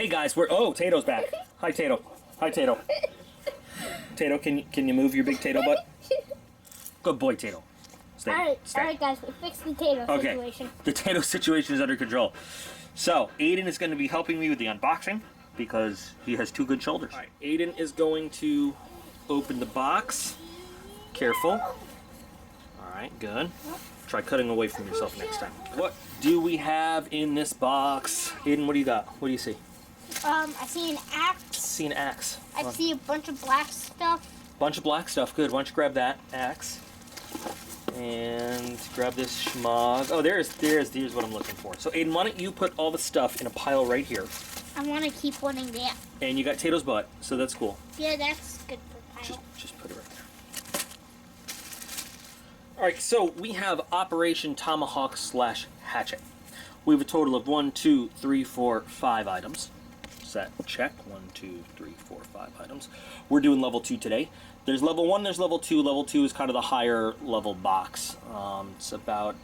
Hey guys, oh, Tato's back. Hi, Tato. Hi, Tato. Tato, can you move your big Tato butt? Good boy, Tato. Stay. Alright guys, we fixed the Tato situation. The Tato situation is under control. So, Aiden is going to be helping me with the unboxing because he has two good shoulders. Alright, Aiden is going to open the box. Careful. Alright, good. Try cutting away from yourself next time. What do we have in this box? Aiden, what do you got? What do you see? I see an axe. See an axe. I see a bunch of black stuff. Bunch of black stuff. Good. Why don't you grab that axe and grab this schmog. Oh, there's what I'm looking for. So Aiden, why don't you put all the stuff in a pile right here? I want to keep wanting that. And you got Tato's butt, so that's cool. Yeah, that's good for pile. Just put it right there. All right. So we have Operation Tomahawk / Hatchet. We have a total of 1, 2, 3, 4, 5 items. Set, check. 1, 2, 3, 4, 5 items. We're doing level 2 today. There's level 1, there's level 2. Level 2 is kind of the higher level box. It's about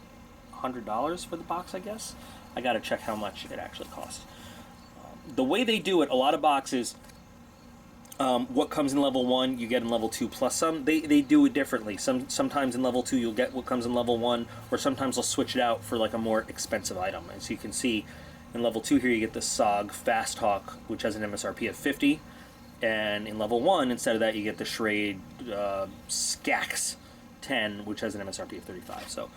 $100 for the box, I guess. I gotta check how much it actually costs. The way they do it, a lot of boxes, what comes in level 1, you get in level 2 plus some. They do it differently. Sometimes in level 2 you'll get what comes in level 1, or sometimes they'll switch it out for like a more expensive item. As you can see, in level 2 here you get the SOG Fast Hawk, which has an MSRP of 50, and in level 1 instead of that you get the Schrade Skax 10, which has an MSRP of 35. So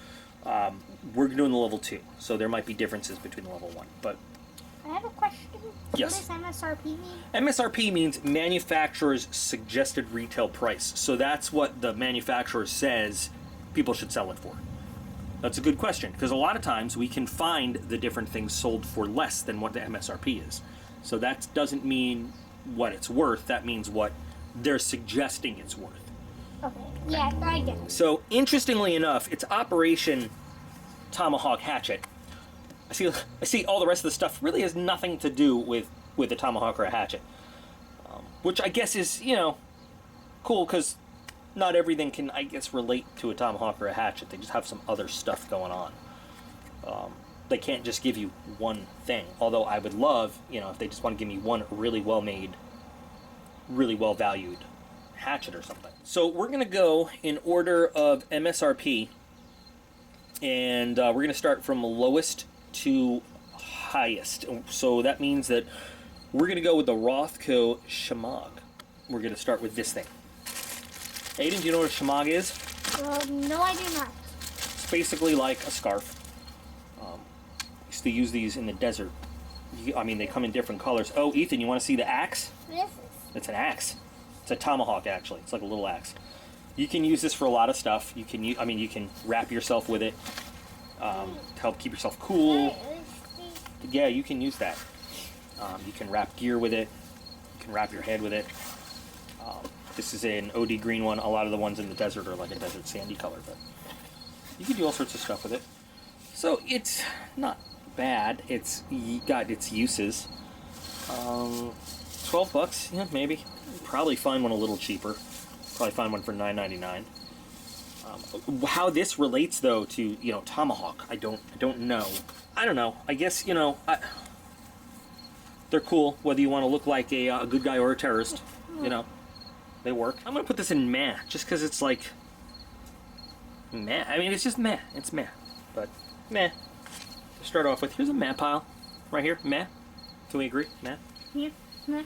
we're doing the level 2, so there might be differences between the level 1. But I have a question. Yes. What does MSRP mean? MSRP means manufacturer's suggested retail price. So that's what the manufacturer says people should sell it for. That's a good question, because a lot of times we can find the different things sold for less than what the MSRP is. So that doesn't mean what it's worth, that means what they're suggesting it's worth. Okay, yeah, I get it. So interestingly enough, it's Operation Tomahawk Hatchet. I see all the rest of the stuff really has nothing to do with a tomahawk or a hatchet, which I guess is, you know, cool, because not everything can, I guess, relate to a tomahawk or a hatchet. They just have some other stuff going on. They can't just give you one thing, although I would love, you know, if they just want to give me one really well made, really well valued hatchet or something. So we're going to go in order of MSRP, and we're going to start from lowest to highest. So that means that we're going to go with the Rothko Hammock. We're going to start with this thing. Aiden, do you know what a Hammock is? No, I do not. It's basically like a scarf. Used to use these in the desert. I mean, they come in different colors. Oh, Ethan, you want to see the axe? What is this? It's an axe. It's a tomahawk, actually. It's like a little axe. You can use this for a lot of stuff. You can, I mean, you can wrap yourself with it to help keep yourself cool. Yeah, you can use that. You can wrap gear with it. You can wrap your head with it. This is an OD green one. A lot of the ones in the desert are like a desert sandy color, but you can do all sorts of stuff with it. So it's not bad. It's got its uses. $12, yeah, maybe. Probably find one a little cheaper. Probably find one for $9.99. How this relates though to, you know, tomahawk, I don't know. I don't know. I guess, you know, they're cool whether you want to look like a good guy or a terrorist. You know, they work. I'm gonna put this in meh, just because it's like meh. I mean, it's just meh. It's meh, but meh. To start off with, here's a meh pile right here. Meh. Can we agree? Meh. Yeah. Meh.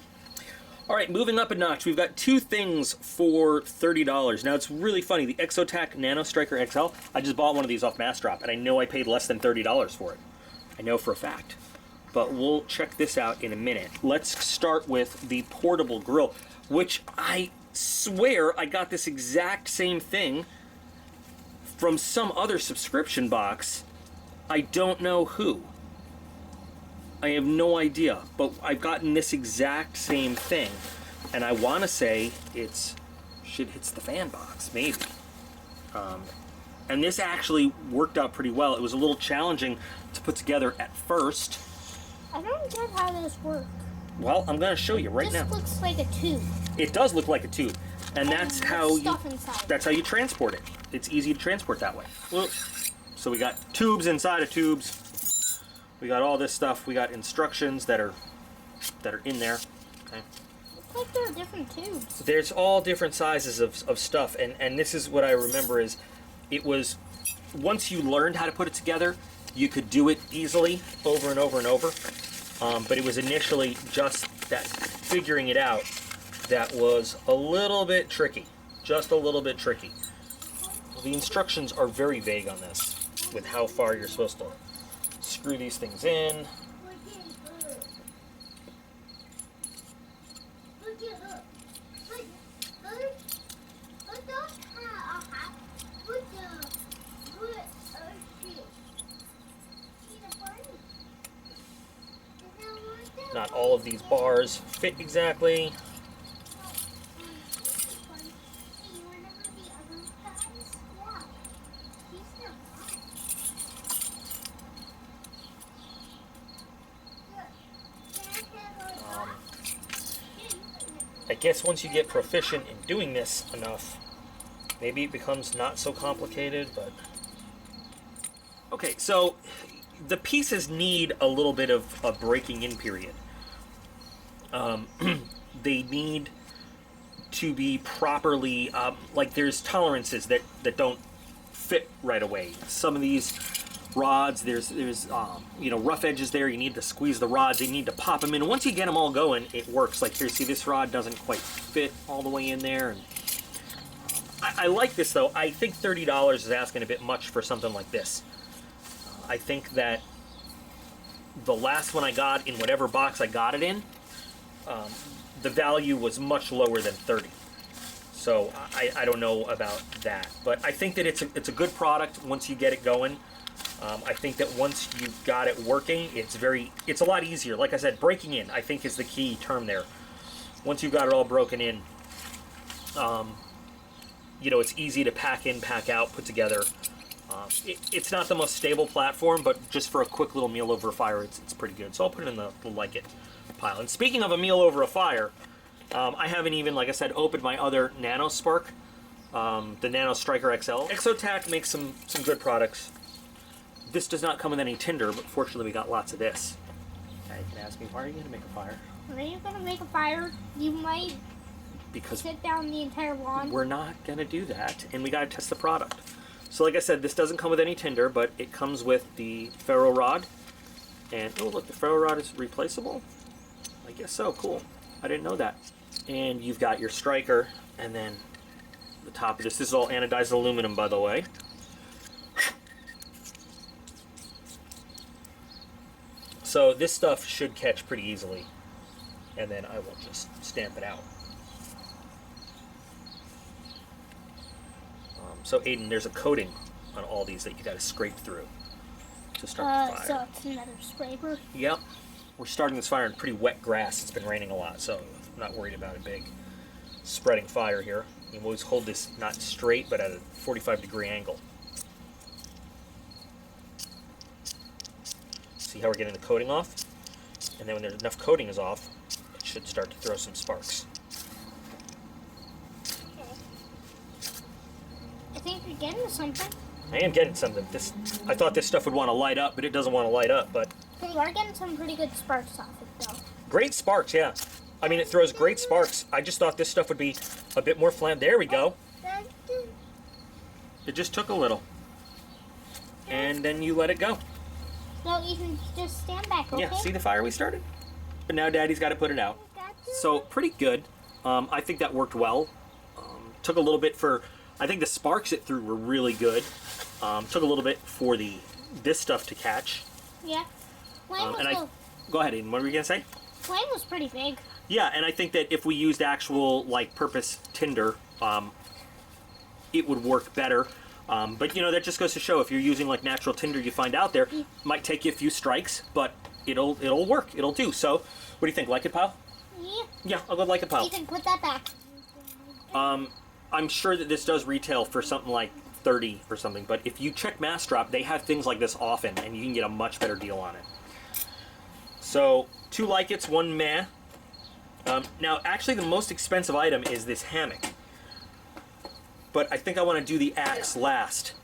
All right, moving up a notch, we've got two things for $30. Now, it's really funny. The Exotac Nano Striker XL, I just bought one of these off Mass Drop, and I know I paid less than $30 for it. I know for a fact. But we'll check this out in a minute. Let's start with the portable grill, which I swear I got this exact same thing from some other subscription box. I don't know who. I have no idea, but I've gotten this exact same thing, and I want to say it's shit hits the fan box, maybe. And this actually worked out pretty well. It was a little challenging to put together at first. I don't get how this works. Well, I'm going to show you right now. This looks like a tube. It does look like a tube, and that's how you transport it. It's easy to transport that way. Whoops. So we got tubes inside of tubes. We got all this stuff. We got instructions that are that are in there. Okay. Looks like there are different tubes. There's all different sizes of stuff, and this is what I remember is, it was, once you learned how to put it together, you could do it easily over and over and over. But it was initially just that figuring it out that was a little bit tricky. Just a little bit tricky. The instructions are very vague on this, with how far you're supposed to screw these things in. Not all of these bars fit exactly. I guess once you get proficient in doing this enough, maybe it becomes not so complicated, but... Okay, so the pieces need a little bit of a breaking in period. They need to be properly, like there's tolerances that don't fit right away. Some of these rods, there's you know, rough edges there. You need to squeeze the rods. You need to pop them in. Once you get them all going, it works. Like here, see this rod doesn't quite fit all the way in there. And I like this though. I think $30 is asking a bit much for something like this. I think that the last one I got in whatever box I got it in, the value was much lower than 30. So I don't know about that, but I think that it's a good product once you get it going. I think that once you've got it working, it's a lot easier. Like I said, breaking in, I think, is the key term there. Once you've got it all broken in, you know, it's easy to pack in, pack out, put together. It's not the most stable platform, but just for a quick little meal over a fire, it's pretty good. So I'll put it in the like it pile. And speaking of a meal over a fire, I haven't even, like I said, opened my other Nano Spark, the Nano Striker XL. Exotac makes some good products. This does not come with any tinder, but fortunately we got lots of this. Now you can ask me, why are you going to make a fire? Are you going to make a fire? You might sit down the entire lawn. We're not going to do that, and we got to test the product. So like I said, this doesn't come with any tinder, but it comes with the ferro rod. And, oh look, the ferro rod is replaceable? I guess so, cool. I didn't know that. And you've got your striker, and then the top of this is all anodized aluminum, by the way. So this stuff should catch pretty easily, and then I will just stamp it out. So Aiden, there's a coating on all these that you got to scrape through to start the fire. So it's another scraper? Yep. We're starting this fire in pretty wet grass. It's been raining a lot, so I'm not worried about a big spreading fire here. You always hold this not straight, but at a 45-degree angle. See how we're getting the coating off? And then when there's enough coating is off, it should start to throw some sparks. I think you're getting something. I am getting something. I thought this stuff would want to light up, but it doesn't want to light up. But you are getting some pretty good sparks off it, though. Great sparks, yeah. I mean, it throws great sparks. I just thought this stuff would be a bit more flammable. There we go. It just took a little. And then you let it go. No, you can just stand back, okay? Yeah, see the fire we started? But now Daddy's got to put it out. So, pretty good. I think that worked well. Took a little bit for... I think the sparks it threw were really good. Took a little bit for this stuff to catch. Yeah. Go ahead, Aiden. What were you going to say? Flame was pretty big. Yeah, and I think that if we used actual, like, purpose tinder, it would work better. But, you know, that just goes to show if you're using, like, natural tinder you find out there, might take you a few strikes, but it'll work. It'll do. So, what do you think? Like it, pal? Yeah. Yeah, I'll go like it, pal. You can put that back. I'm sure that this does retail for something like 30 or something, but if you check Mass Drop, they have things like this often, and you can get a much better deal on it. So, 2 like it's, 1 meh. Now, actually, the most expensive item is this hammock. But I think I want to do the axe last.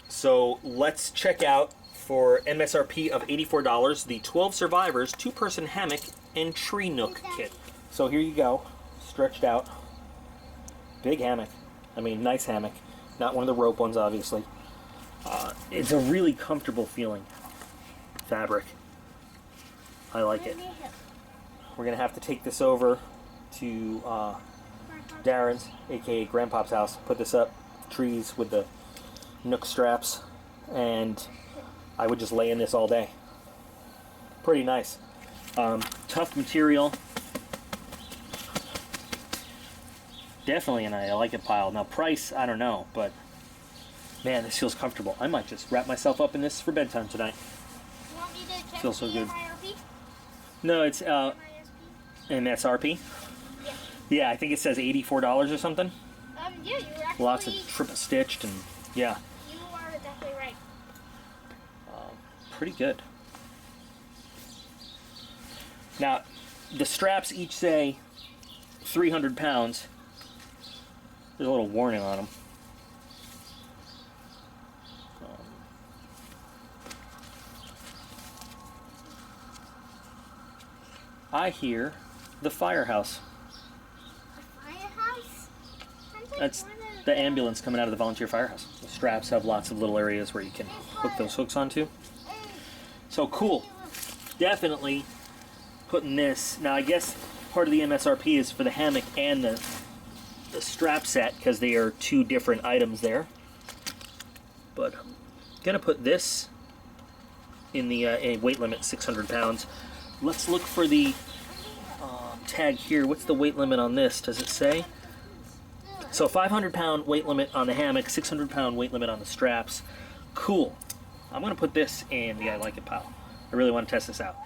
So, let's check out, for MSRP of $84, the 12 Survivors 2-person hammock and tree nook kit. So here you go, stretched out. Big hammock. I mean, nice hammock. Not one of the rope ones, obviously. It's a really comfortable feeling fabric. I like it. We're gonna have to take this over to Darren's, aka Grandpa's house. Put this up, trees with the nook straps, and I would just lay in this all day. Pretty nice. Tough material. Definitely an I like it pile. Now price, I don't know, but man, this feels comfortable. I might just wrap myself up in this for bedtime tonight. You want me to check Feels so the good. MSRP? No, it's MSRP? MSRP. Yeah. Yeah, I think it says $84 or something. Yeah, you were actually... Lots of triple stitched and yeah, You are definitely right. pretty good. Now, the straps each say 300 pounds. There's a little warning on them. I hear the firehouse. A firehouse? That's the ambulance coming out of the volunteer firehouse. The straps have lots of little areas where you can hook those hooks onto. So cool. Definitely putting this. Now I guess part of the MSRP is for the hammock and the strap set because they are two different items there. But I'm gonna put this in the weight limit, 600 pounds. Let's look for the tag here. What's the weight limit on this? Does it say? So 500-pound weight limit on the hammock, 600-pound weight limit on the straps. Cool. I'm going to put this in the I like it pile. I really want to test this out.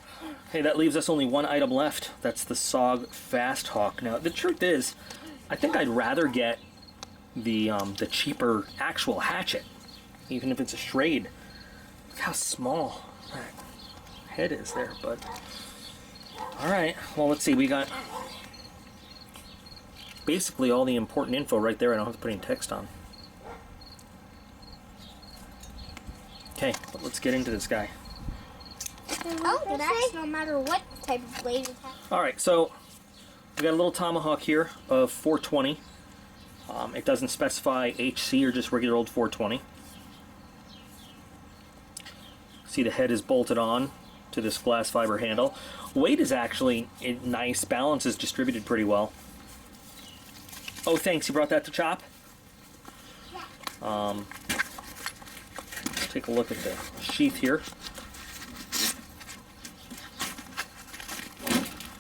Okay, that leaves us only one item left. That's the SOG Fast Hawk. Now, the truth is, I think I'd rather get the cheaper actual hatchet, even if it's a Schrade. Look how small that head is there, but... Alright, well let's see, we got basically all the important info right there. I don't have to put any text on. Okay, but let's get into this guy. Oh, that's no matter what type of blade it has. Alright, so we got a little Tomahawk here of 420. It doesn't specify HC or just regular old 420. See the head is bolted on to this glass fiber handle. Weight is actually nice. Balance is distributed pretty well. Oh, thanks. You brought that to chop? Let's take a look at the sheath here.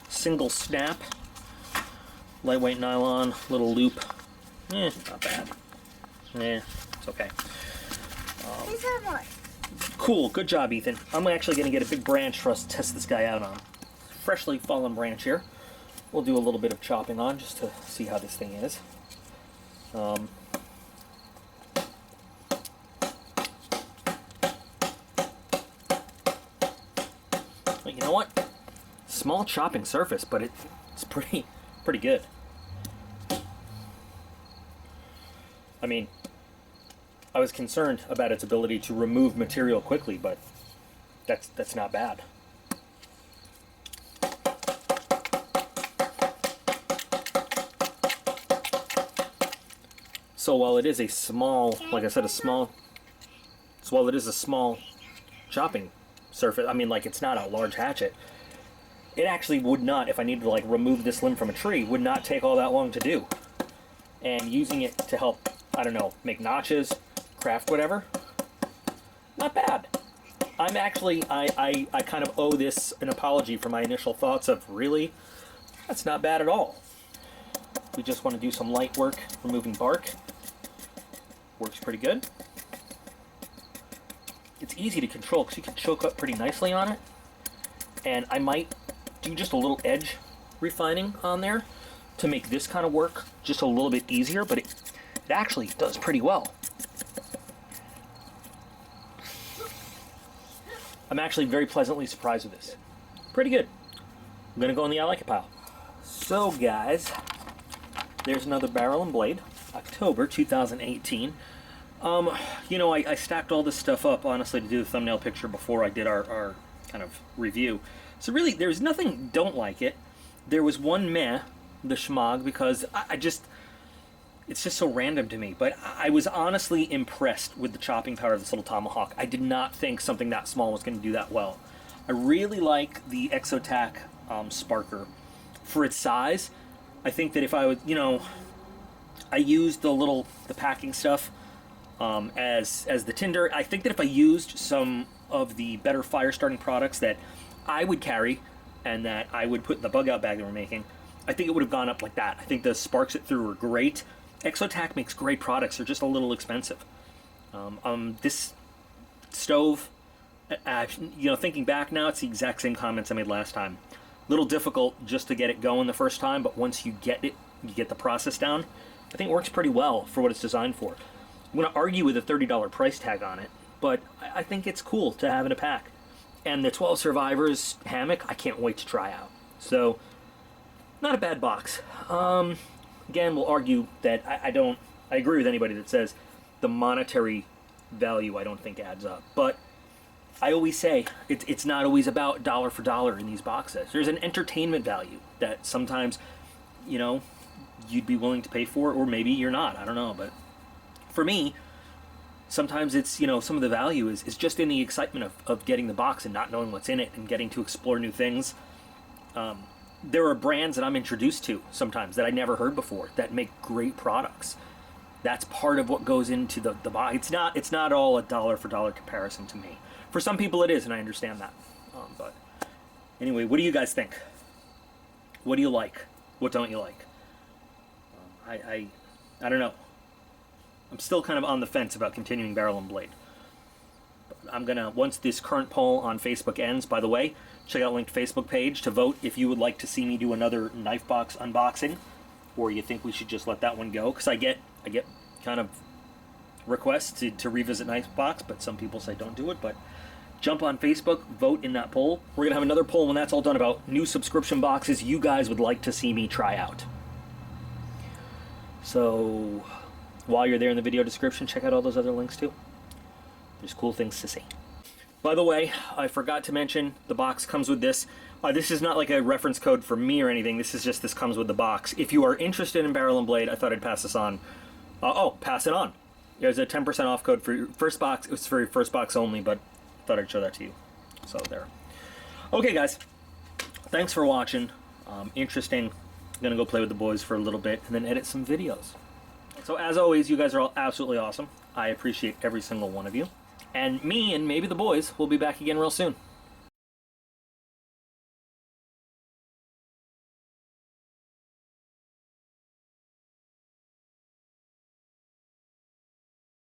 Single snap. Lightweight nylon. Little loop. Not bad. It's okay. Is there more? Cool, good job, Ethan. I'm actually going to get a big branch for us to test this guy out on. Freshly fallen branch here. We'll do a little bit of chopping on just to see how this thing is. But you know what? Small chopping surface, but it's pretty good. I mean, I was concerned about its ability to remove material quickly, but that's not bad. So while it is a small, like I said, while it is a small chopping surface, I mean, like, it's not a large hatchet, it actually would not, if I needed to like remove this limb from a tree, would not take all that long to do. And using it to help, I don't know, make notches, craft whatever, not bad. I'm actually, I kind of owe this an apology for my initial thoughts of, really? That's not bad at all. We just want to do some light work removing bark. Works pretty good. It's easy to control because you can choke up pretty nicely on it. And I might do just a little edge refining on there to make this kind of work just a little bit easier, but it actually does pretty well. I'm actually very pleasantly surprised with this. Pretty good. I'm going to go in the I like it pile. So guys, there's another barrel and blade. October 2018. You know, I stacked all this stuff up, honestly, to do the thumbnail picture before I did our kind of review. So really, there's nothing don't like it. There was one meh, the Schmog, because I just, it's just so random to me. But I was honestly impressed with the chopping power of this little Tomahawk. I did not think something that small was going to do that well. I really like the Exotac Sparker for its size. I think that if I would, you know, I used the packing stuff as the tinder. I think that if I used some of the better fire starting products that I would carry and that I would put in the bug out bag that we're making, I think it would have gone up like that. I think the sparks it through were great. Exotac makes great products. They're just a little expensive. This stove, you know, thinking back now, it's the exact same comments I made last time. Little difficult just to get it going the first time, but once you get it, you get the process down, I think it works pretty well for what it's designed for. I'm going to argue with a $30 price tag on it, but I think it's cool to have in a pack. And the 12 Survivors Hammock, I can't wait to try out. So, not a bad box. Again, we'll argue that I agree with anybody that says the monetary value I don't think adds up. But I always say it's not always about dollar for dollar in these boxes. There's an entertainment value that sometimes, you know, you'd be willing to pay for, or maybe you're not. I don't know. But for me, sometimes it's, you know, some of the value is just in the excitement of getting the box and not knowing what's in it and getting to explore new things. There are brands that I'm introduced to sometimes that I never heard before that make great products. That's part of what goes into the box. It's not all a dollar for dollar comparison to me. For some people it is, and I understand that. But anyway, what do you guys think? What do you like? What don't you like? I don't know. I'm still kind of on the fence about continuing Barrel and Blade. But I'm gonna, once this current poll on Facebook ends, by the way, check out linked Facebook page to vote if you would like to see me do another knife box unboxing, or you think we should just let that one go, because I get kind of requests to revisit knife box, but some people say don't do it. But jump on Facebook, vote in that poll. We're gonna have another poll when that's all done about new subscription boxes you guys would like to see me try out. So while you're there in the video description, check out all those other links too. There's cool things to see. By the way, I forgot to mention, the box comes with this. This is not like a reference code for me or anything. This is just, this comes with the box. If you are interested in Barrel and Blade, I thought I'd pass this on. Pass it on. There's a 10% off code for your first box. It was for your first box only, but I thought I'd show that to you. So there. Okay, guys. Thanks for watching. Interesting. I'm gonna go play with the boys for a little bit and then edit some videos. So as always, you guys are all absolutely awesome. I appreciate every single one of you. And me and maybe the boys will be back again real soon.